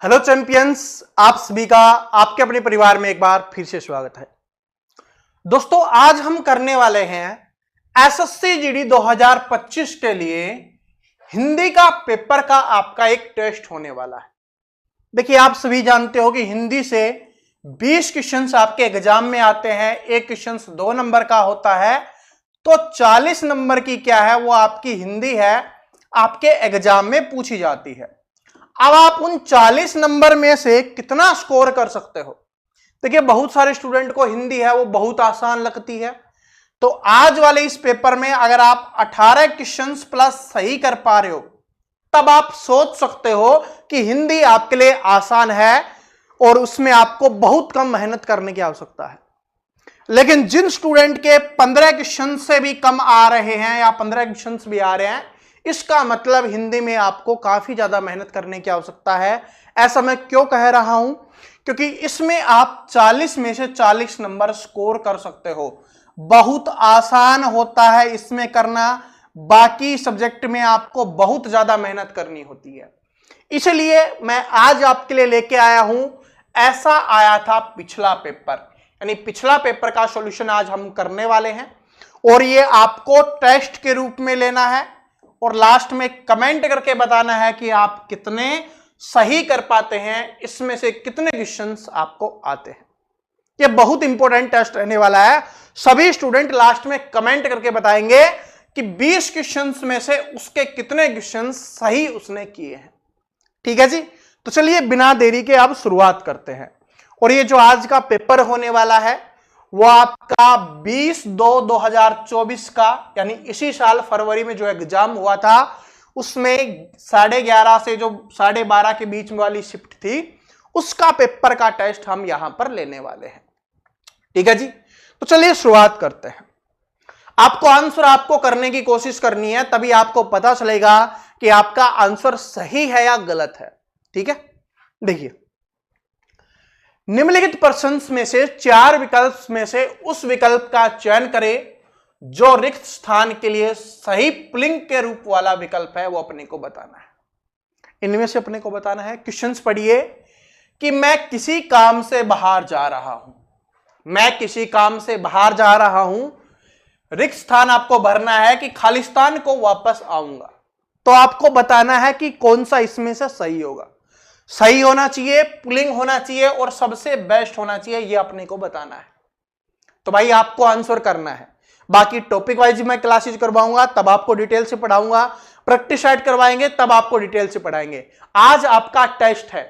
Hello champions, आप सभी का आपके अपने परिवार में एक बार फिर से स्वागत है। दोस्तों, आज हम करने वाले हैं एसएससी जीडी 2025 के लिए हिंदी का पेपर का आपका एक टेस्ट होने वाला है। देखिए, आप सभी जानते हो कि हिंदी से 20 क्वेश्चंस आपके एग्जाम में आते हैं। एक क्वेश्चन 2 नंबर का होता है, तो 40 नंबर की क्या है वो आपकी हिंदी है, आपके एग्जाम में पूछी जाती है। अब आप उन 40 नंबर में से कितना स्कोर कर सकते हो? देखिए, बहुत सारे स्टूडेंट को हिंदी है वो बहुत आसान लगती है, तो आज वाले इस पेपर में अगर आप 18 क्वेश्चंस प्लस सही कर पा रहे हो, तब आप सोच सकते हो कि हिंदी आपके लिए आसान है और उसमें आपको बहुत कम मेहनत करने की आवश्यकता है। लेकिन जिन स्टूडेंट के 15 क्वेश्चन से भी कम आ रहे हैं या 15 क्वेश्चन भी आ रहे हैं, इसका मतलब हिंदी में आपको काफी ज्यादा मेहनत करने की आवश्यकता है। ऐसा मैं क्यों कह रहा हूं? क्योंकि इसमें आप 40 में से 40 नंबर स्कोर कर सकते हो। बहुत आसान होता है इसमें करना, बाकी सब्जेक्ट में आपको बहुत ज्यादा मेहनत करनी होती है। इसलिए मैं आज आपके लिए लेके आया हूं, ऐसा आया था पिछला पेपर, यानी पिछला पेपर का सॉल्यूशन आज हम करने वाले हैं और ये आपको टेस्ट के रूप में लेना है और लास्ट में कमेंट करके बताना है कि आप कितने सही कर पाते हैं, इसमें से कितने क्वेश्चंस आपको आते हैं। ये बहुत इंपॉर्टेंट टेस्ट रहने वाला है। सभी स्टूडेंट लास्ट में कमेंट करके बताएंगे कि 20 क्वेश्चंस में से उसके कितने क्वेश्चंस सही उसने किए हैं। ठीक है जी, तो चलिए बिना देरी के अब शुरुआत करते हैं। और ये जो आज का पेपर होने वाला है वो आपका 20/2/2024 का, यानी इसी साल फरवरी में जो एग्जाम हुआ था उसमें 11:30 से जो 12:30 के बीच में वाली शिफ्ट थी, उसका पेपर का टेस्ट हम यहां पर लेने वाले हैं। ठीक है जी, तो चलिए शुरुआत करते हैं। आपको आंसर आपको करने की कोशिश करनी है, तभी आपको पता चलेगा कि आपका आंसर सही है या गलत है। ठीक है, देखिए, निम्नलिखित प्रश्न में से 4 विकल्प में से उस विकल्प का चयन करें जो रिक्त स्थान के लिए सही पुल्लिंग के रूप वाला विकल्प है, वो अपने को बताना है। इनमें से अपने को बताना है। क्वेश्चंस पढ़िए कि मैं किसी काम से बाहर जा रहा हूं, मैं किसी काम से बाहर जा रहा हूं, रिक्त स्थान आपको भरना है कि खालिस्तान को वापस आऊंगा। तो आपको बताना है कि कौन सा इसमें से सही होगा। सही होना चाहिए, पुल्लिंग होना चाहिए और सबसे बेस्ट होना चाहिए, ये अपने को बताना है। तो भाई आपको आंसर करना है। बाकी टॉपिक वाइज मैं क्लासेज करवाऊंगा, तब आपको डिटेल से पढ़ाऊंगा। प्रैक्टिस सेट करवाएंगे, तब आपको डिटेल से पढ़ाएंगे। आज आपका टेस्ट है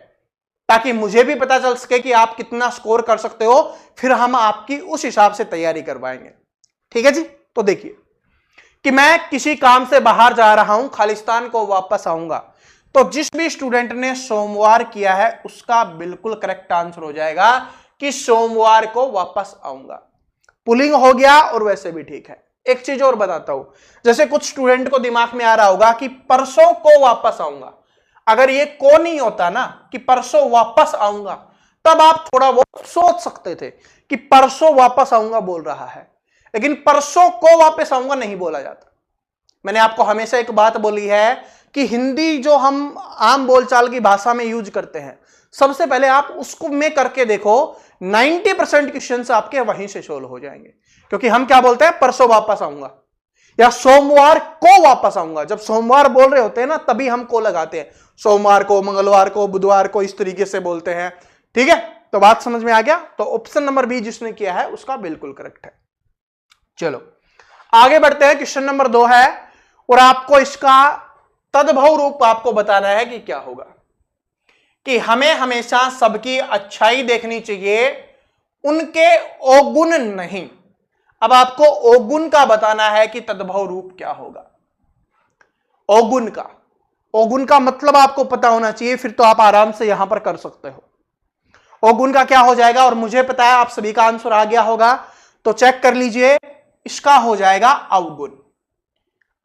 ताकि मुझे भी पता चल सके कि आप कितना स्कोर कर सकते हो, फिर हम आपकी उस हिसाब से तैयारी करवाएंगे। ठीक है जी, तो देखिए कि मैं किसी काम से बाहर जा रहा हूं, खालिस्तान को वापस आऊंगा। तो जिस भी स्टूडेंट ने सोमवार किया है उसका बिल्कुल करेक्ट आंसर हो जाएगा कि सोमवार को वापस आऊंगा। पुलिंग हो गया और वैसे भी ठीक है। एक चीज और बताता हूं, जैसे कुछ स्टूडेंट को दिमाग में आ रहा होगा कि परसों को वापस आऊंगा। अगर ये को नहीं होता ना कि परसों वापस आऊंगा, तब आप थोड़ा बहुत सोच सकते थे कि परसों वापस आऊंगा बोल रहा है, लेकिन परसों को वापस आऊंगा नहीं बोला जाता। मैंने आपको हमेशा एक बात बोली है कि हिंदी जो हम आम बोलचाल की भाषा में यूज करते हैं, सबसे पहले आप उसको में करके देखो, 90% क्वेश्चंस आपके वहीं से सोल्व हो जाएंगे। क्योंकि हम क्या बोलते हैं, परसों वापस आऊंगा या सोमवार को वापस आऊंगा। जब सोमवार बोल रहे होते हैं ना, तभी हम को लगाते हैं। सोमवार को, मंगलवार को, बुधवार को, इस तरीके से बोलते हैं। ठीक है, तो बात समझ में आ गया। तो ऑप्शन नंबर बी जिसने किया है उसका बिल्कुल करेक्ट है। चलो आगे बढ़ते हैं। क्वेश्चन नंबर 2 है और आपको इसका तद्भव रूप आपको बताना है कि क्या होगा। कि हमें हमेशा सबकी अच्छाई देखनी चाहिए, उनके अवगुण नहीं। अब आपको अवगुण का बताना है कि तद्भव रूप क्या होगा। अवगुण का मतलब आपको पता होना चाहिए, फिर तो आप आराम से यहां पर कर सकते हो। अवगुण का क्या हो जाएगा, और मुझे पता है आप सभी का आंसर आ गया होगा, तो चेक कर लीजिए। इसका हो जाएगा अवगुण।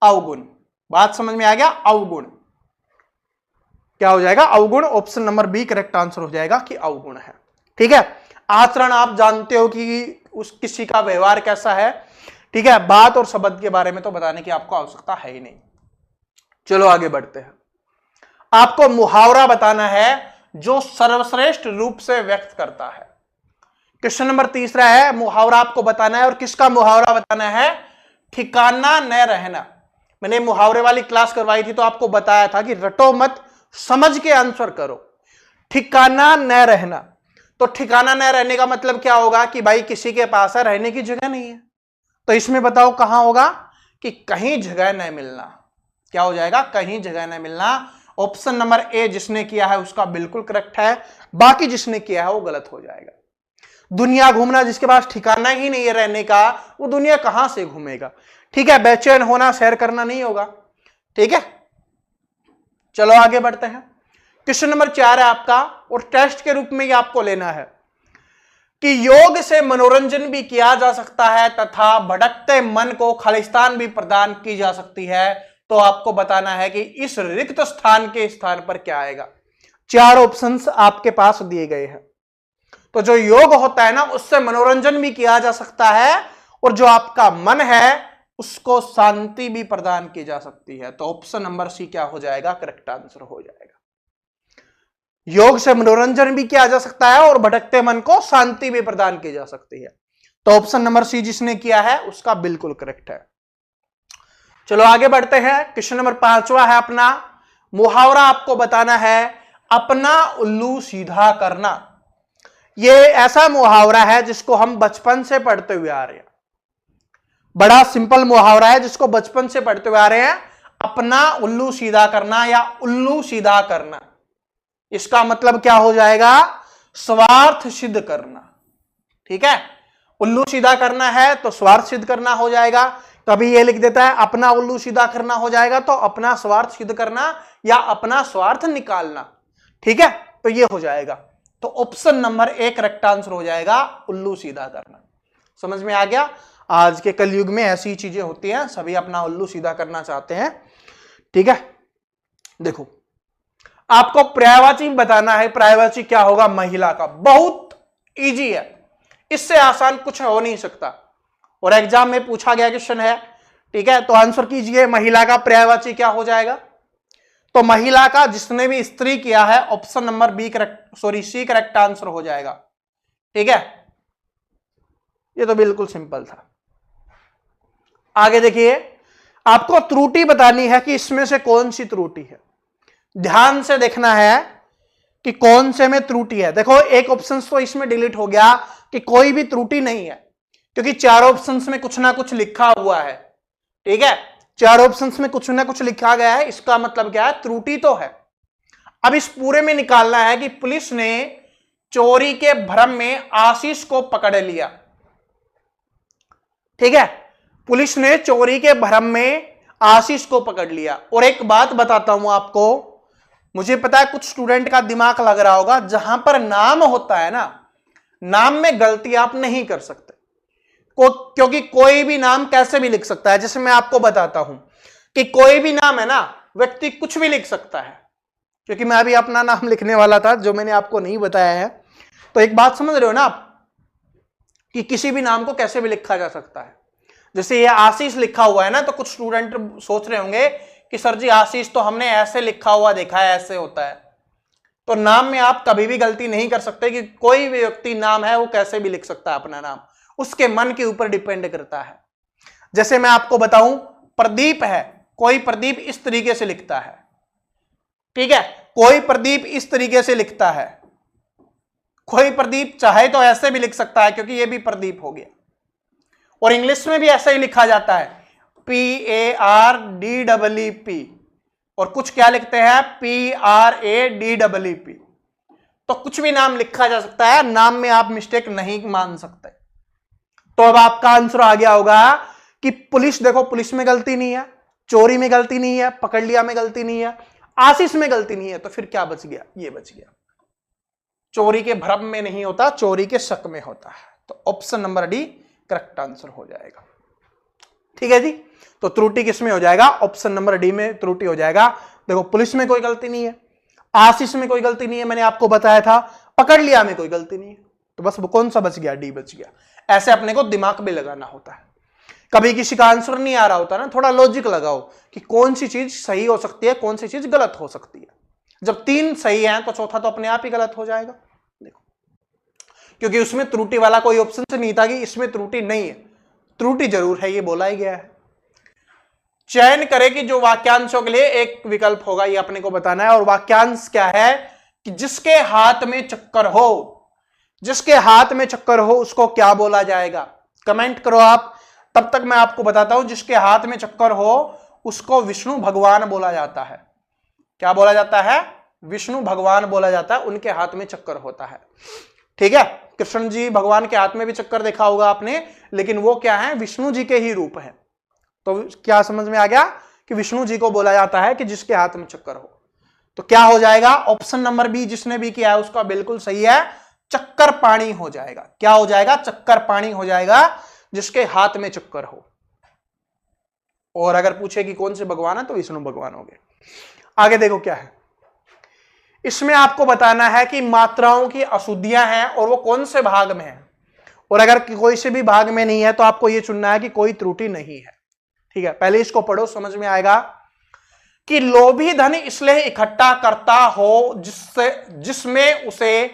अवगुण, बात समझ में आ गया। अवगुण क्या हो जाएगा, अवगुण। Option number B correct answer हो जाएगा कि अवगुण है। ठीक है, आचरण आप जानते हो कि उस किसी का व्यवहार कैसा है। ठीक है, बात और शब्द के बारे में तो बताने की आपको आवश्यकता है ही नहीं। चलो आगे बढ़ते हैं। आपको मुहावरा बताना है जो सर्वश्रेष्ठ रूप से व्यक्त करता है। क्वेश्चन नंबर तीसरा है, मुहावरा आपको बताना है, और किसका मुहावरा बताना है? ठिकाना न रहना। मैंने मुहावरे वाली क्लास करवाई थी तो आपको बताया था कि रटो मत, समझ के आंसर करो। ठिकाना न रहना, तो ठिकाना न रहने का मतलब क्या होगा कि भाई किसी के पास है, रहने की जगह नहीं है, तो इसमें बताओ कहां होगा कि कहीं जगह न मिलना। क्या हो जाएगा? कहीं जगह न मिलना। ऑप्शन नंबर ए जिसने किया है उसका बिल्कुल करेक्ट है, बाकी जिसने किया है वो गलत हो जाएगा। दुनिया घूमना, जिसके पास ठिकाना ही नहीं है रहने का, वो दुनिया कहां से घूमेगा? ठीक है, बेचैन होना, सैर करना नहीं होगा। ठीक है, चलो आगे बढ़ते हैं। क्वेश्चन नंबर 4 है आपका, और टेस्ट के रूप में ये आपको लेना है कि योग से मनोरंजन भी किया जा सकता है तथा भटकते मन को खालिस्तान भी प्रदान की जा सकती है। तो आपको बताना है कि इस रिक्त स्थान के स्थान पर क्या आएगा। 4 ऑप्शंस आपके पास दिए गए हैं। तो जो योग होता है ना, उससे मनोरंजन भी किया जा सकता है, और जो आपका मन है उसको शांति भी प्रदान की जा सकती है। तो ऑप्शन नंबर सी क्या हो जाएगा? करेक्ट आंसर हो जाएगा। योग से मनोरंजन भी किया जा सकता है और भटकते मन को शांति भी प्रदान की जा सकती है। तो ऑप्शन नंबर सी जिसने किया है उसका बिल्कुल करेक्ट है। चलो आगे बढ़ते हैं। क्वेश्चन नंबर 5वां है अपना, मुहावरा आपको बताना है अपना उल्लू सीधा करना। यह ऐसा मुहावरा है जिसको हम बचपन से पढ़ते हुए आ रहे हैं। बड़ा सिंपल मुहावरा है जिसको बचपन से पढ़ते हुए आ रहे हैं। अपना उल्लू सीधा करना या उल्लू सीधा करना, इसका मतलब क्या हो जाएगा? स्वार्थ सिद्ध करना। ठीक है, उल्लू सीधा करना है तो स्वार्थ सिद्ध करना हो जाएगा। कभी ये लिख देता है अपना उल्लू सीधा करना हो जाएगा, तो अपना स्वार्थ सिद्ध करना या अपना स्वार्थ निकालना। ठीक है, तो ये हो जाएगा। तो option number A correct answer हो जाएगा, उल्लू सीधा करना। समझ में आ गया? आज के कलयुग में ऐसी चीजें होती हैं, सभी अपना उल्लू सीधा करना चाहते हैं। ठीक है, देखो आपको पर्यायवाची बताना है। पर्यायवाची क्या होगा? महिला का। बहुत इजी है, इससे आसान कुछ हो नहीं सकता, और एग्जाम में पूछा गया क्वेश्चन है। ठीक है, तो आंसर कीजिए, महिला का पर्यायवाची क्या हो जाएगा? तो महिला का जिसने भी स्त्री किया है, option number B correct, sorry C correct answer हो जाएगा। ठीक है, ये तो बिल्कुल सिंपल था। आगे देखिए, आपको त्रुटि बतानी है कि इसमें से कौन सी त्रुटि है। ध्यान से देखना है कि कौन से में त्रुटि है। देखो एक ऑप्शन तो इसमें डिलीट हो गया कि कोई भी त्रुटि नहीं है, क्योंकि 4 ऑप्शंस में कुछ ना कुछ लिखा हुआ है। ठीक है, 4 ऑप्शंस में कुछ ना कुछ लिखा गया है, इसका मतलब क्या है? त्रुटि तो है। अब इस पूरे में निकालना है कि पुलिस ने चोरी के भ्रम में आशीष को पकड़ लिया। ठीक है, पुलिस ने चोरी के भ्रम में आशीष को पकड़ लिया। और एक बात बताता हूं आपको, मुझे पता है कुछ स्टूडेंट का दिमाग लग रहा होगा, जहां पर नाम होता है ना, नाम में गलती आप नहीं कर सकते, क्योंकि कोई भी नाम कैसे भी लिख सकता है। जैसे मैं आपको बताता हूं कि कोई भी नाम है ना, व्यक्ति कुछ भी लिख सकता है, क्योंकि मैं अभी अपना नाम लिखने वाला था जो मैंने आपको नहीं बताया है। तो एक बात समझ रहे हो ना आप कि किसी भी नाम को कैसे भी लिखा जा सकता है। जैसे ये आशीष लिखा हुआ है ना, तो कुछ स्टूडेंट सोच रहे होंगे कि सर जी आशीष तो हमने ऐसे लिखा हुआ देखा है, ऐसे होता है। तो नाम में आप कभी भी गलती नहीं कर सकते, कि कोई भी व्यक्ति नाम है वो कैसे भी लिख सकता है अपना नाम, उसके मन के ऊपर डिपेंड करता है। जैसे मैं आपको बताऊं, प्रदीप है, कोई प्रदीप इस तरीके से लिखता है। ठीक है, कोई प्रदीप इस तरीके से लिखता है, कोई प्रदीप चाहे तो ऐसे भी लिख सकता है, क्योंकि ये भी प्रदीप हो गया। और इंग्लिश में भी ऐसा ही लिखा जाता है, PARDEEP, और कुछ क्या लिखते हैं, PRADEEP। तो कुछ भी नाम लिखा जा सकता है, नाम में आप मिस्टेक नहीं मान सकते। तो अब आपका आंसर आ गया होगा कि पुलिस, देखो पुलिस में गलती नहीं है, चोरी में गलती नहीं है, पकड़ लिया में गलती नहीं है, आशीष में गलती नहीं है, तो फिर क्या बच गया? ये बच गया। चोरी के भ्रम में नहीं होता, चोरी के शक में होता है। तो option number D correct answer हो जाएगा। ठीक है जी, तो त्रुटि किसमें हो जाएगा? ऑप्शन नंबर डी में त्रुटि हो जाएगा। देखो पुलिस में कोई गलती नहीं है, आशीष में कोई गलती नहीं है, मैंने आपको बताया था, पकड़ लिया में कोई गलती नहीं है, तो बस वो कौन सा बच गया? डी बच गया। ऐसे अपने को दिमाग भी लगाना होता है। कभी किसी का आंसर नहीं आ रहा होता ना, थोड़ा लॉजिक लगाओ कि कौन सी चीज सही हो सकती है, कौन सी चीज गलत हो सकती है। जब 3 सही हैं तो चौथा तो अपने आप ही गलत हो जाएगा। देखो, क्योंकि उसमें त्रुटि वाला कोई ऑप्शन से नहीं था कि इसमें त्रुटि नहीं है, त्रुटि जरूर है, ये बोला ही गया है। चयन करें कि जो वाक्यांशों के लिए एक विकल्प होगा, ये अपने को बताना है। और वाक्यांश क्या है कि जिसके हाथ में चक्कर हो, जिसके हाथ में चक्कर हो उसको क्या बोला जाएगा? कमेंट करो आप, तब तक मैं आपको बताता हूं। जिसके हाथ में चक्कर हो उसको विष्णु भगवान बोला जाता है। क्या बोला जाता है? विष्णु भगवान बोला जाता है, उनके हाथ में चक्कर होता है। ठीक है, कृष्ण जी भगवान के हाथ में भी चक्कर देखा होगा आपने, लेकिन वो क्या है? विष्णु जी के ही रूप है। तो क्या समझ में आ गया कि विष्णु जी को बोला जाता है कि जिसके हाथ में चक्कर हो। तो क्या हो जाएगा? ऑप्शन नंबर बी जिसने भी किया है उसका बिल्कुल सही है, चक्कर पाणी हो जाएगा। क्या हो जाएगा? चक्कर पाणी हो जाएगा, जिसके हाथ में चक्कर हो। और अगर पूछे कि कौन से भगवान है तो विष्णु भगवान हो गए। आगे देखो क्या है, इसमें आपको बताना है कि मात्राओं की अशुद्धियां हैं और वो कौन से भाग में है। और अगर कोई से भी भाग में नहीं है तो आपको ये चुनना है कि कोई त्रुटि नहीं है। ठीक है, पहले इसको पढ़ो, समझ में आएगा कि लोभी धन इसलिए इकट्ठा करता हो जिसमें उसे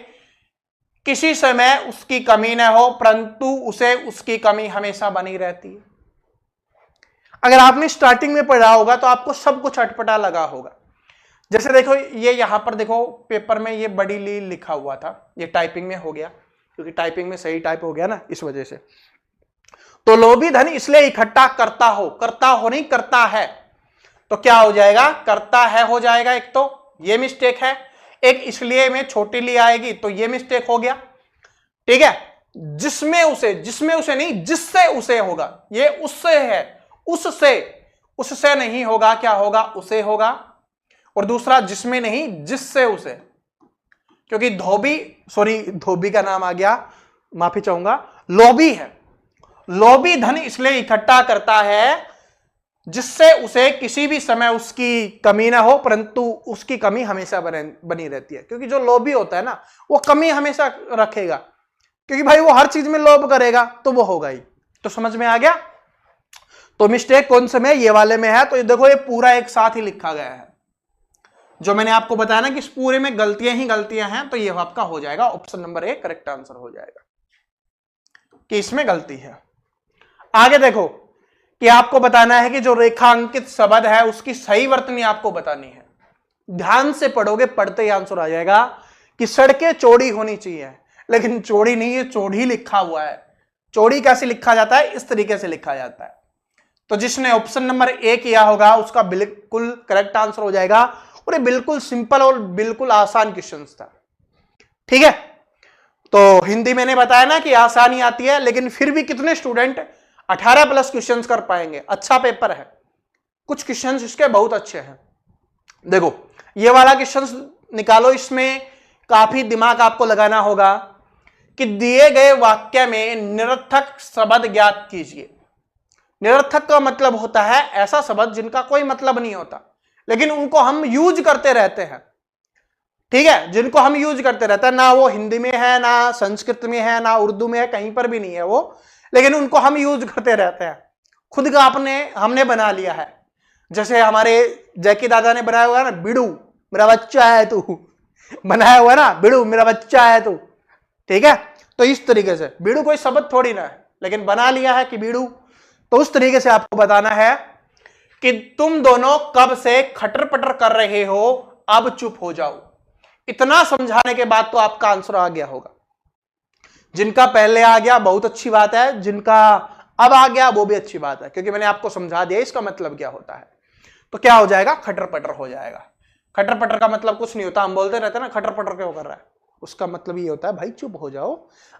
किसी समय उसकी कमी न हो, परंतु उसे उसकी कमी हमेशा बनी रहती है। अगर आपने स्टार्टिंग में पढ़ा होगा तो आपको सब कुछ अटपटा लगा होगा। जैसे देखो, ये यहां पर देखो पेपर में ये बड़ी ली लिखा हुआ था, ये टाइपिंग में हो गया, क्योंकि टाइपिंग में सही टाइप हो गया ना, इस वजह से। तो लोभी धन इसलिए इकट्ठा करता हो नहीं करता है, तो क्या हो जाएगा? करता है हो जाएगा। एक तो ये मिस्टेक है, एक इसलिए में छोटी ली आएगी तो ये मिस्टेक हो गया। ठीक है, जिसमें उसे नहीं, जिससे उसे होगा, ये उससे है, उससे नहीं होगा, क्या होगा? उसे होगा। और दूसरा जिसमें नहीं, जिससे उसे, क्योंकि धोबी का नाम आ गया, माफी चाहूंगा, लोभी है। लोभी धन इसलिए इकट्ठा करता है जिससे उसे किसी भी समय उसकी कमी ना हो, परंतु उसकी कमी हमेशा बनी रहती है। क्योंकि जो लोभी होता है ना, वो कमी हमेशा रखेगा, क्योंकि भाई वो हर चीज में लोभ करेगा तो वो होगा ही। तो समझ में आ गया? तो मिस्टेक कौन से में? ये वाले में है। तो ये देखो, ये पूरा एक साथ ही लिखा गया है। जो मैंने आपको बताया ना कि इस पूरे में गलतियां ही गलतियां हैं, तो ये आपका हो जाएगा option number A correct answer हो जाएगा कि इसमें गलती है। आगे देखो कि आपको बताना है कि जो रेखांकित शब्द है उसकी सही वर्तनी आपको बतानी है। ध्यान से पढ़ोगे, पढ़ते ही आंसर आ जाएगा कि सड़कें चौड़ी होनी चाहिए, लेकिन चौड़ी नहीं है, चौड़ी लिखा हुआ है। चौड़ी कैसे लिखा जाता है? इस तरीके से लिखा जाता है। तो जिसने ऑप्शन नंबर ए किया होगा उसका बिल्कुल करेक्ट आंसर हो जाएगा। और ये बिल्कुल सिंपल और बिल्कुल आसान क्वेश्चन था। ठीक है, तो हिंदी मैंने बताया ना कि आसानी आती है, लेकिन फिर भी कितने स्टूडेंट 18 प्लस क्वेश्चंस कर पाएंगे? अच्छा पेपर है, कुछ क्वेश्चंस इसके बहुत अच्छे हैं। देखो, ये वाला क्वेश्चंस निकालो, इसमें काफी दिमाग आपको लगाना होगा कि दिए गए वाक्य में निरर्थक शब्द ज्ञात कीजिए। निरर्थक का मतलब होता है ऐसा शब्द जिनका कोई मतलब नहीं होता, लेकिन उनको हम यूज करते रहते हैं। ठीक है, जिनको हम यूज करते रहते हैं, ना वो हिंदी में है, ना संस्कृत में है, ना उर्दू में है, कहीं पर भी नहीं है वो, लेकिन उनको हम यूज करते रहते हैं। खुद का हमने बना लिया है। जैसे हमारे जैकी दादा ने बनाया हुआ है ना, बिड़ू मेरा बच्चा है तू, बनाया हुआ है ना, बिड़ू मेरा बच्चा है तू। ठीक है, तो इस तरीके से बिड़ू कोई शब्द थोड़ी ना है, लेकिन बना लिया है कि बिड़ू। तो उस तरीके से आपको बताना है कि तुम दोनों कब से खटर पटर कर रहे हो, अब चुप हो जाओ। इतना समझाने के बाद तो आपका आंसर आ गया होगा। जिनका पहले आ गया बहुत अच्छी बात है, जिनका अब आ गया वो भी अच्छी बात है, क्योंकि मैंने आपको समझा दिया इसका मतलब क्या होता है। तो क्या हो जाएगा? खटर पटर हो जाएगा। खटर पटर का मतलब कुछ नहीं होता, हम बोलते रहते हैं ना खटर पटर क्यों कर रहा है, उसका मतलब ये होता है भाई चुप हो जाओ,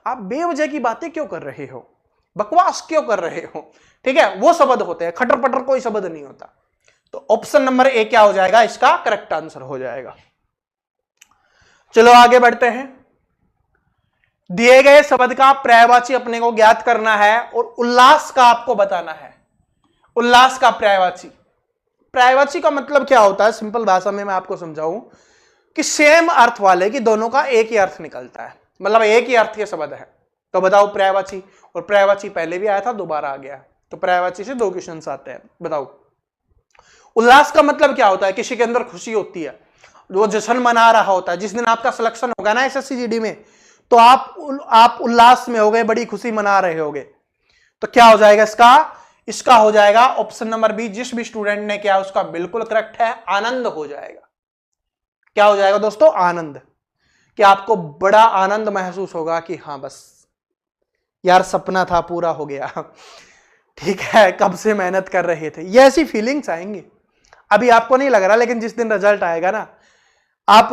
आप बेवजह की बातें क्यों कर रहे हो, बकवास क्यों कर रहे हो। ठीक है, वो शब्द होते हैं, खटर पटर कोई शब्द नहीं होता। तो ऑप्शन नंबर ए क्या हो जाएगा? इसका करेक्ट आंसर हो जाएगा। चलो आगे बढ़ते हैं। दिए गए शब्द का पर्यायवाची अपने को ज्ञात करना है और उल्लास का आपको बताना है। उल्लास का पर्यायवाची, पर्यायवाची का मतलब क्या होता है? सिंपल भाषा में मैं आपको समझाऊं कि सेम अर्थ वाले की दोनों का एक ही अर्थ निकलता है, मतलब एक ही अर्थ के शब्द है। तो बताओ पर्यायवाची, और पर्यायवाची पहले भी आया था, दोबारा आ गया, तो पर्यायवाची से 2 क्वेश्चन आते हैं। बताओ उल्लास का मतलब क्या होता है? किसी के अंदर खुशी होती है, वो जश्न मना रहा होता है। जिस दिन आपका सिलेक्शन होगा ना एसएससी जीडी में, तो आप उल्लास में हो गए, बड़ी खुशी मना रहे होगे। तो क्या हो जाएगा इसका हो जाएगा ऑप्शन नंबर बी। जिस भी स्टूडेंट ने किया उसका बिल्कुल करेक्ट है, आनंद हो जाएगा। क्या हो जाएगा दोस्तों? आनंद। कि आपको बड़ा आनंद महसूस होगा कि हाँ बस यार सपना था, पूरा हो गया। ठीक है, कब से मेहनत कर रहे थे, ये ऐसी फीलिंग्स आएंगी। अभी आपको नहीं लग रहा, लेकिन जिस दिन रिजल्ट आएगा ना, आप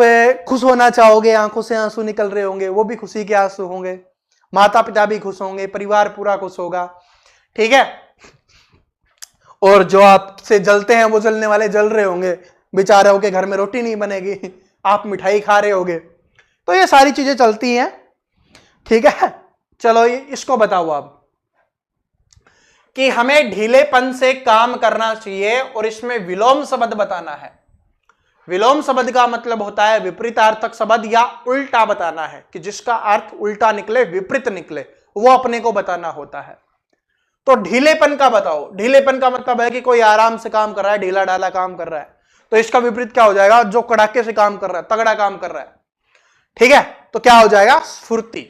खुश होना चाहोगे, आंखों से आंसू निकल रहे होंगे, वो भी खुशी के आंसू होंगे, माता पिता भी खुश होंगे, परिवार पूरा खुश होगा। ठीक है, और जो आपसे जलते हैं वो जलने वाले जल रहे होंगे, बेचारे हो के घर में रोटी नहीं बनेगी, आप मिठाई खा रहे होगे। तो ये सारी चीजें चलती हैं। ठीक है, चलो ये इसको बताओ आप कि हमें ढीलेपन से काम करना चाहिए और इसमें विलोम शब्द बताना है। विलोम शब्द का मतलब होता है विपरीतार्थक शब्द या उल्टा बताना है, कि जिसका अर्थ उल्टा निकले, विपरीत निकले, वो अपने को बताना होता है। तो ढीलेपन का बताओ। ढीलेपन का मतलब है कि कोई आराम से काम कर रहा है, ढीला ढाला काम कर रहा है। तो इसका विपरीत क्या हो जाएगा? जो कड़ाके से काम कर रहा है, तगड़ा काम कर रहा है। ठीक है, तो क्या हो जाएगा? स्फूर्ति।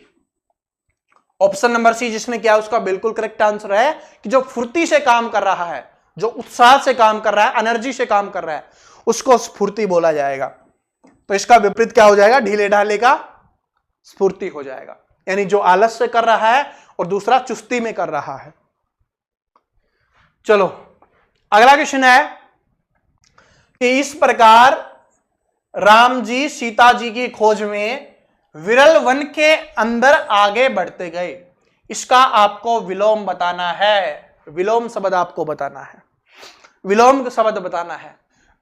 ऑप्शन नंबर सी जिसने किया उसका बिल्कुल करेक्ट आंसर है कि जो फुर्ती से काम कर रहा है, जो उत्साह से काम कर रहा है, एनर्जी से काम कर रहा है, उसको स्फूर्ति बोला जाएगा। तो इसका विपरीत क्या हो जाएगा? ढीले ढाले का स्फूर्ति हो जाएगा। यानी जो आलस से कर रहा है और दूसरा चुस्ती में कर रहा है। चलो अगला क्वेश्चन है कि इस प्रकार राम जी सीता जी की खोज में विरल वन के अंदर आगे बढ़ते गए। इसका आपको विलोम बताना है। विलोम शब्द आपको बताना है। विलोम शब्द बताना है।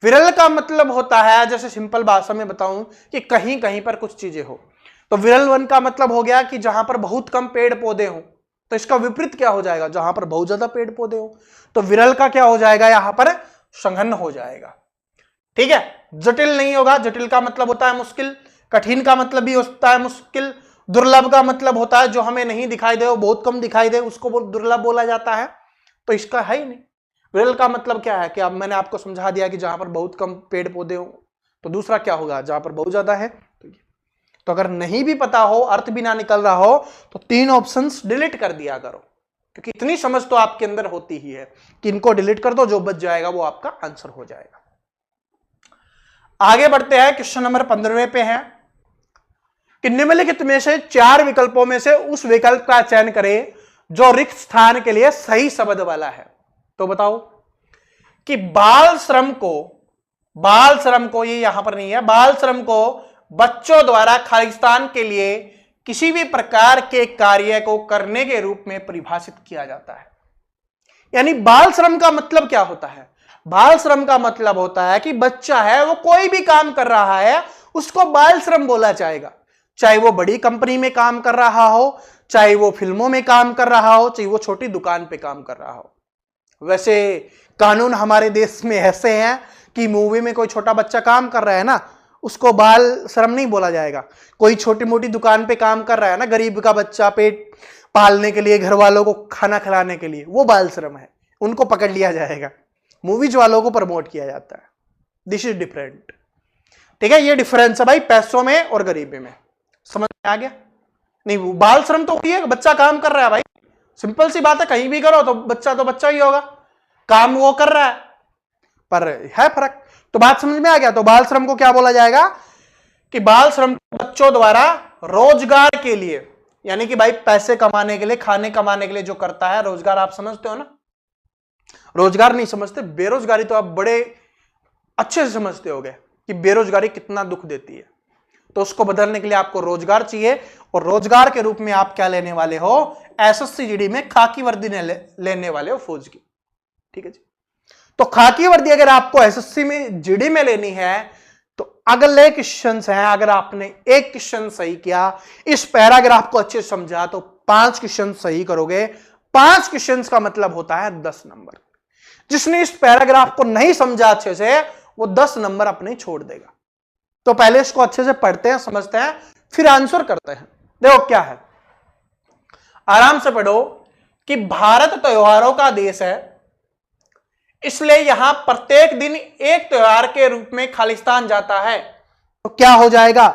विरल का मतलब होता है, जैसे सिंपल भाषा में बताऊं, कि कहीं कहीं पर कुछ चीजें हो। तो विरल वन का मतलब हो गया कि जहां पर बहुत कम पेड़ पौधे हो। तो इसका विपरीत क्या हो जाएगा? जहां पर बहुत ज्यादा पेड़ पौधे हो। तो विरल का क्या हो जाएगा? यहां पर संघन हो जाएगा। ठीक है, जटिल नहीं होगा। जटिल का मतलब होता है मुश्किल। कठिन का मतलब भी होता है मुश्किल। दुर्लभ का मतलब होता है जो हमें नहीं दिखाई दे, वो बहुत कम दिखाई दे, उसको दुर्लभ बोला जाता है। तो इसका है ही नहीं। विरल का मतलब क्या है कि अब मैंने आपको समझा दिया कि जहां पर बहुत कम पेड़ पौधे हो। तो दूसरा क्या होगा? जहां पर बहुत ज्यादा है। तो अगर नहीं भी पता हो, अर्थ भी ना निकल रहा हो, तो 3 ऑप्शंस डिलीट कर दिया करो, क्योंकि इतनी समझ तो आपके अंदर होती ही है कि इनको डिलीट कर दो, जो बच जाएगा वो आपका आंसर हो जाएगा। आगे बढ़ते हैं, क्वेश्चन नंबर 15 पे है कि निम्नलिखित में से 4 विकल्पों में से उस विकल्प का चयन करें जो रिक्त स्थान के लिए सही शब्द वाला है। तो बताओ कि बाल श्रम को ये यहां पर नहीं है, बाल श्रम को बच्चों द्वारा खालिस्तान के लिए किसी भी प्रकार के कार्य को करने के रूप में परिभाषित किया जाता है। यानी बाल श्रम का मतलब क्या होता है? बाल श्रम का मतलब होता है कि बच्चा है, वो कोई भी काम कर रहा है, उसको बाल श्रम बोला जाएगा। चाहे वो बड़ी कंपनी में काम कर रहा हो, चाहे वो फिल्मों में काम कर रहा हो, चाहे वो छोटी दुकान पे काम कर रहा हो। वैसे कानून हमारे देश में ऐसे हैं कि मूवी में कोई छोटा बच्चा काम कर रहा है ना, उसको बाल श्रम नहीं बोला जाएगा। कोई छोटी मोटी दुकान पे काम कर रहा है ना, गरीब का बच्चा, पेट पालने के लिए, घर वालों को खाना खिलाने के लिए, वो बाल श्रम है, उनको पकड़ लिया जाएगा। मूवीज वालों को प्रमोट किया जाता है। This is different. ठीक है, ये डिफरेंस है भाई पैसों में और गरीबी में। समझ में आ गया? नहीं, वो बाल श्रम तो वही है, बच्चा काम कर रहा है भाई, सिंपल सी बात है। कहीं भी करो तो बच्चा ही होगा, काम वो कर रहा है, पर है फर्क। तो बात समझ में आ गया? तो बाल श्रम को क्या बोला जाएगा कि बाल श्रम बच्चों द्वारा रोजगार के लिए, यानी कि भाई पैसे कमाने के लिए, खाने कमाने के लिए जो करता है, रोजगार आप समझते हो ना? रोजगार नहीं समझते, बेरोजगारी तो आप बड़े अच्छे से समझते होगे कि बेरोजगारी कितना दुख देती है। तो उसको बदलने के लिए आपको रोजगार चाहिए, और रोजगार के रूप में आप क्या लेने वाले हो? एसएससी जीडी में खाकी वर्दी लेने वाले हो, फौज की। ठीक है जी। तो खाकी वर्दी अगर आपको एसएससी में जीडी में लेनी है, तो अगले क्वेश्चन हैं, अगर आपने एक क्वेश्चन सही किया, इस पैराग्राफ को अच्छे से समझा, तो 5 क्वेश्चन सही करोगे। 5 क्वेश्चन का मतलब होता है 10 नंबर। जिसने इस पैराग्राफ को नहीं समझा अच्छे से, वो 10 नंबर अपने छोड़ देगा। तो पहले इसको अच्छे से पढ़ते हैं, समझते हैं, फिर आंसर करते हैं। देखो क्या है, आराम से पढ़ो कि भारत त्योहारों का देश है, इसलिए यहां प्रत्येक दिन एक त्योहार के रूप में खालिस्तान जाता है। तो क्या हो जाएगा,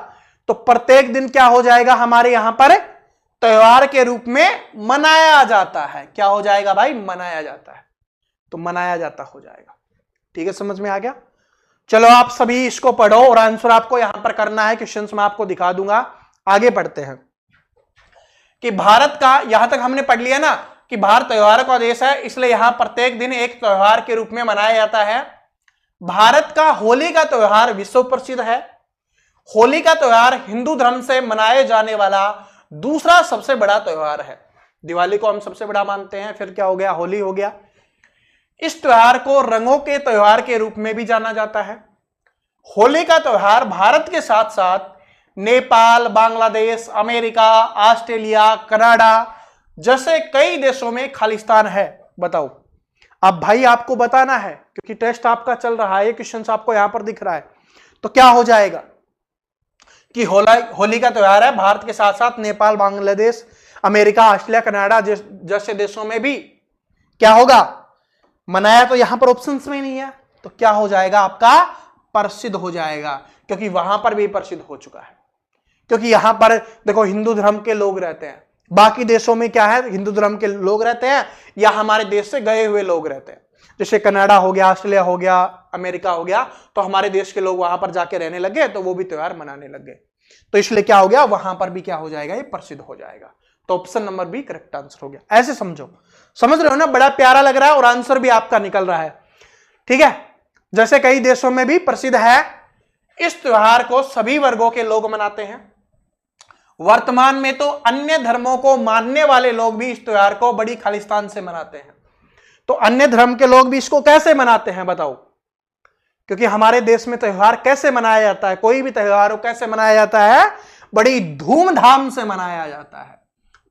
तो प्रत्येक दिन क्या हो जाएगा हमारे यहां पर त्योहार के रूप में मनाया जाता है। क्या हो जाएगा भाई, मनाया जाता है, तो मनाया जाता हो जाएगा। ठीक है, समझ में आ गया। चलो आप सभी इसको पढ़ो और आंसर आपको यहां पर करना है, क्वेश्चंस मैं आपको दिखा दूंगा। आगे पढ़ते हैं कि भारत का, यहां तक हमने पढ़ लिया ना कि भारत त्योहारों का देश है, इसलिए यहां प्रत्येक दिन एक त्योहार के रूप में मनाया जाता है। भारत का होली का त्योहार विश्व प्रसिद्ध है। होली का त्योहार हिंदू धर्म से मनाए जाने वाला दूसरा सबसे बड़ा त्योहार है। दिवाली को हम सबसे बड़ा मानते हैं, फिर क्या हो गया, होली हो गया। इस त्योहार को रंगों के त्योहार के रूप में भी जाना जाता है। होली का त्योहार भारत के साथ साथ Nepal, Bangladesh, America, Australia, Canada जैसे कई देशों में खालिस्तान है। बताओ, अब भाई आपको बताना है क्योंकि टेस्ट आपका चल रहा है, क्वेश्चन आपको यहां पर दिख रहा है। तो क्या हो जाएगा कि होली का त्योहार है, भारत के साथ साथ Nepal, Bangladesh, America, Australia, Canada जैसे देशों में भी क्या होगा, मनाया। तो यहां पर ऑप्शंस में नहीं है, तो क्या हो जाएगा आपका, प्रसिद्ध हो जाएगा, क्योंकि वहां पर भी प्रसिद्ध हो चुका है। क्योंकि यहां पर देखो हिंदू धर्म के लोग रहते हैं, बाकी देशों में क्या है, हिंदू धर्म के लोग रहते हैं या हमारे देश से गए हुए लोग रहते हैं। जैसे कनाडा हो गया, ऑस्ट्रेलिया हो गया, अमेरिका हो गया, तो हमारे देश के लोग वहां पर जाके रहने लगे, तो वो भी त्योहार मनाने लग गए। तो इसलिए क्या हो गया, वहां पर भी क्या हो जाएगा, ये प्रसिद्ध हो जाएगा। तो option number B correct answer हो गया। ऐसे समझो, समझ रहे हो ना, बड़ा प्यारा लग रहा है और आंसर भी आपका निकल रहा है। ठीक है, जैसे कई देशों में भी प्रसिद्ध है। इस त्योहार को सभी वर्गों के लोग मनाते हैं। वर्तमान में तो अन्य धर्मों को मानने वाले लोग भी इस त्योहार को बड़ी खालिस्तान से मनाते हैं। तो अन्य धर्म के लोग भी इसको कैसे मनाते हैं बताओ, क्योंकि हमारे देश में त्योहार कैसे मनाया जाता है, कोई भी त्योहार कैसे मनाया जाता है, बड़ी धूमधाम से मनाया जाता है।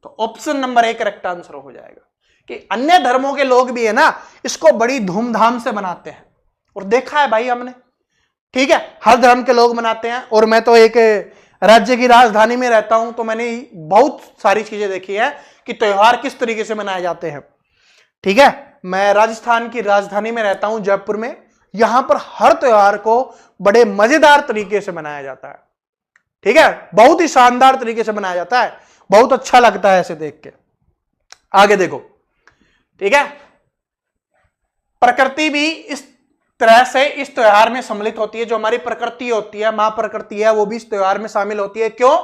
तो option number A correct answer हो जाएगा कि अन्य धर्मों के लोग भी है ना, इसको बड़ी धूमधाम से मनाते हैं। और देखा है भाई हमने, ठीक है, हर धर्म के लोग मनाते हैं। और मैं तो एक राज्य की राजधानी में रहता हूं, तो मैंने बहुत सारी चीजें देखी है कि त्योहार किस तरीके से मनाए जाते हैं। ठीक है, मैं राजस्थान की राजधानी में रहता हूं, जयपुर में। यहां पर हर त्योहार को बड़े मजेदार तरीके से मनाया जाता है। ठीक है, बहुत ही शानदार तरीके से मनाया जाता है, बहुत अच्छा लगता है ऐसे देख के। आगे देखो, ठीक है, प्रकृति भी इस तरह से इस त्योहार में सम्मिलित होती है। जो हमारी प्रकृति होती है, मां प्रकृति है, वो भी इस त्योहार में शामिल होती है। क्यों?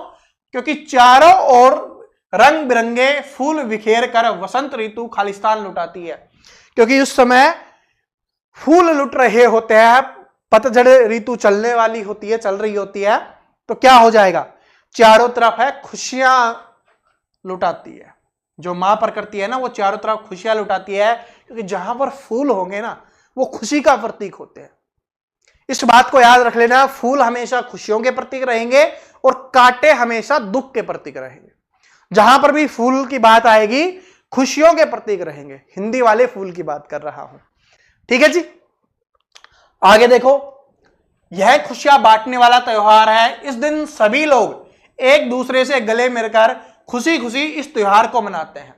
क्योंकि चारों ओर रंग बिरंगे फूल बिखेर कर वसंत ऋतु खालिस्तान लुटाती है। क्योंकि उस समय फूल लुट रहे होते हैं, पतझड़ ऋतु चलने वाली होती है, चल रही होती है। तो क्या हो जाएगा, चारों तरफ है खुशियां लुटाती है। जो मां प्रकृति है ना, वो चारों तरफ खुशियां लुटाती है, क्योंकि जहां पर फूल होंगे ना, वो खुशी का प्रतीक होते हैं। इस बात को याद रख लेना, फूल हमेशा खुशियों के प्रतीक रहेंगे और कांटे हमेशा दुख के प्रतीक रहेंगे। जहां पर भी फूल की बात आएगी, खुशियों के प्रतीक रहेंगे। हिंदी वाले फूल की बात कर रहा हूं, ठीक है जी। आगे देखो, यह खुशियां बांटने वाला त्योहार है। इस दिन सभी लोग एक दूसरे से गले मिलकर खुशी खुशी इस त्योहार को मनाते हैं।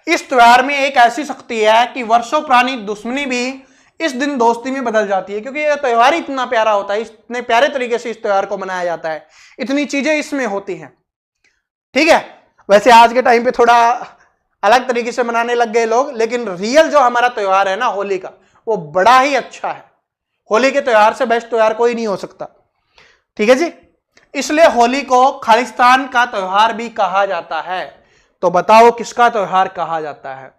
इस त्योहार में एक ऐसी शक्ति है कि वर्षों पुरानी दुश्मनी भी इस दिन दोस्ती में बदल जाती है, क्योंकि यह त्योहार इतना प्यारा होता है, इतने प्यारे तरीके से इस त्योहार को मनाया जाता है, इतनी चीजें इसमें होती हैं। ठीक है, वैसे आज के टाइम पे थोड़ा अलग तरीके से मनाने लग गए लोग, लेकिन रियल जो हमारा त्योहार है ना होली का, वो बड़ा ही अच्छा है। होली के त्योहार से बेस्ट त्योहार कोई नहीं हो सकता। ठीक है जी, इसलिए होली को खालिस्तान का त्योहार भी कहा जाता है। तो बताओ किसका त्योहार कहा जाता है,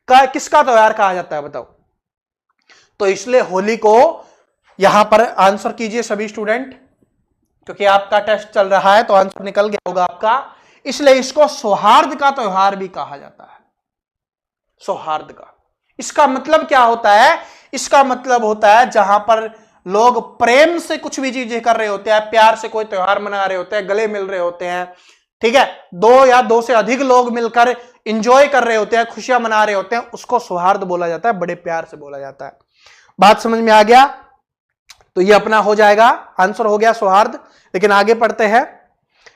किसका त्योहार कहा जाता है बताओ। तो इसलिए होली को यहां पर आंसर कीजिए सभी स्टूडेंट, क्योंकि आपका टेस्ट चल रहा है तो आंसर निकल गया होगा आपका। इसलिए इसको सौहार्द का त्योहार भी कहा जाता है। सौहार्द का, इसका मतलब क्या होता है? इसका मतलब होता है जहां पर लोग प्रेम से कुछ भी चीजें कर रहे होते हैं, प्यार से कोई त्योहार मना रहे होते हैं, गले मिल रहे होते हैं। ठीक है, दो या दो से अधिक लोग मिलकर इंजॉय कर रहे होते हैं, खुशियां मना रहे होते हैं, उसको सौहार्द बोला जाता है, बड़े प्यार से बोला जाता है। बात समझ में आ गया? तो ये अपना हो जाएगा, आंसर हो गया सौहार्द। लेकिन आगे पढ़ते हैं।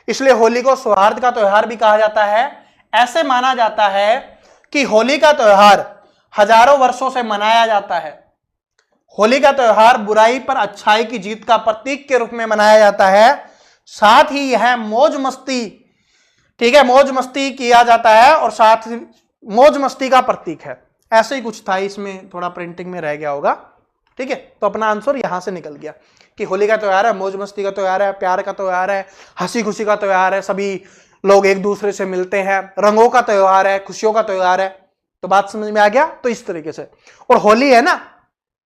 इसलिए होली को सौहार्द का त्योहार भी कहा जाता है। ऐसे माना जाता है कि होली का त्योहार हजारों वर्षों से मनाया जाता है। होली का त्योहार बुराई पर अच्छाई की जीत का प्रतीक के रूप में मनाया जाता है। साथ ही यह मौज मस्ती, ठीक है, मौज मस्ती किया जाता है और साथ ही मौज मस्ती का प्रतीक है। ऐसे ही कुछ था, इसमें थोड़ा प्रिंटिंग में रह गया होगा, ठीक है। तो अपना आंसर यहां से निकल गया कि होली का त्योहार है, मौज मस्ती का त्योहार है, प्यार का त्योहार है, हंसी खुशी का त्योहार है, सभी लोग एक दूसरे से मिलते हैं, रंगों का त्योहार है, खुशियों का त्योहार है। तो बात समझ में आ गया। तो इस तरीके से, और होली है ना,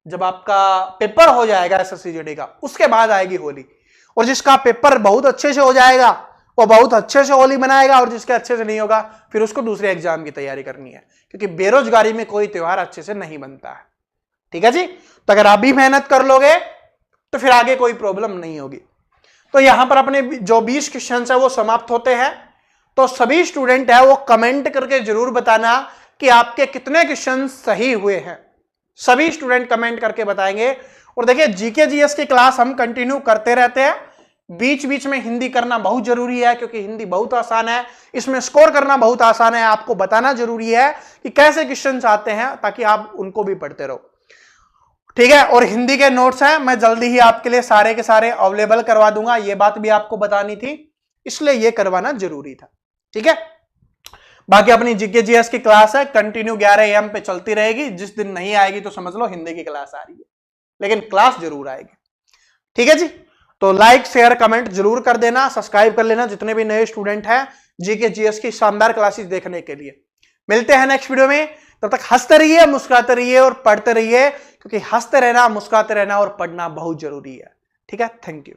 जब आपका पेपर हो जाएगा SSCGD का, उसके बाद आएगी होली। और जिसका पेपर बहुत अच्छे से हो जाएगा वो बहुत अच्छे से होली मनाएगा, और जिसके अच्छे से नहीं होगा फिर उसको दूसरे एग्जाम की तैयारी करनी है, क्योंकि बेरोजगारी में कोई त्योहार अच्छे से नहीं बनता है। ठीक है जी। तो अगर आप भी मेहनत कर लोगे तो फिर आगे कोई प्रॉब्लम नहीं होगी। तो यहां पर अपने जो 20 क्वेश्चन है वो समाप्त होते हैं। तो सभी स्टूडेंट है वो कमेंट करके जरूर बताना कि आपके कितने क्वेश्चन सही हुए हैं। सभी स्टूडेंट कमेंट करके बताएंगे। और देखिए जीके जीएस की क्लास हम कंटिन्यू करते रहते हैं। बीच बीच में हिंदी करना बहुत जरूरी है, क्योंकि हिंदी बहुत आसान है, इसमें स्कोर करना बहुत आसान है। आपको बताना जरूरी है कि कैसे क्वेश्चन आते हैं, ताकि आप उनको भी पढ़ते रहो। ठीक है। और हिंदी के नोट्स हैं, मैं जल्दी ही आपके लिए सारे के सारे अवेलेबल करवा दूंगा। ये बात भी आपको बतानी थी, इसलिए ये करवाना जरूरी था। ठीक है। बाकी अपनी जीके जीएस की क्लास है, कंटिन्यू 11 AM पे चलती रहेगी। जिस दिन नहीं आएगी तो समझ लो हिंदी की क्लास आ रही है, लेकिन क्लास जरूर आएगी। ठीक है जी। तो लाइक शेयर कमेंट जरूर कर देना, सब्सक्राइब कर लेना जितने भी नए स्टूडेंट हैं जीके जीएस की शानदार क्लासेस देखने के लिए। मिलते हैं नेक्स्ट वीडियो में, तब तक हंसते रहिए, मुस्कुराते रहिए और पढ़ते रहिए, क्योंकि हंसते रहना, मुस्कुराते रहना और पढ़ना बहुत जरूरी है। ठीक है। Thank you.